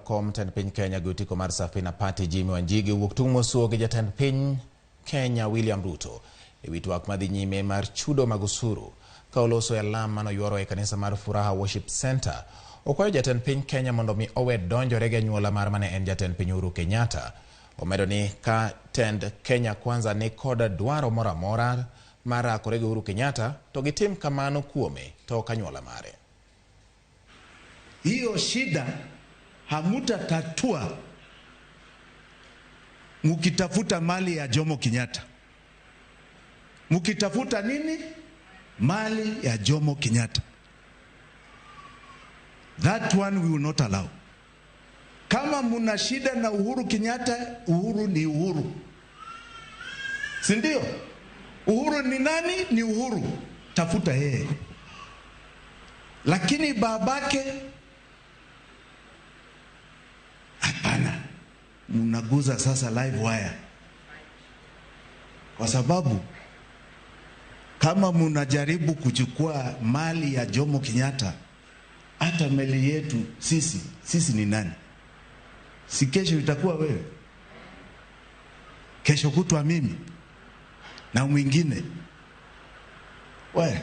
kom tend piny Kenya Gutiko mar Safina Party Jimmy Wanjigi wuok tung' mosuo gi jatend piny Kenya William Ruto ewi twak madhi nyime mar chudo mag osuru ka oloso e lam mano yuoro e kanisa mar Furaha Worship Center. Okwayo jatend piny Kenya mondo mi owe donjore gi anyuola mar mane en jatend piny Uhuru Kenyatta. Omedo ni ka tend Kenya Kwanza ni koda dwaro moro amora mar rakore gi Uhuru Kenyatta to gitim kamano kuome to ok anyuola mare. Hiyo shida hamutatatua mukitafuta mali ya Jomo Kenyatta. Mukitafuta nini? Mali ya Jomo Kenyatta. That one we will not allow. Kama muna shida na Uhuru Kenyatta, Uhuru ni Uhuru. Si ndio? Uhuru ni nani? Ni Uhuru. Tafuta yeye. Lakini babake hapana. Munaguza sasa live wire. Kwa sababu kama munajaribu kuchukua mali ya Jomo Kenyatta, hata mali yetu sisi ni nani? Si kesho itakuwa wewe, kesho kutwa mimi na mwingine. We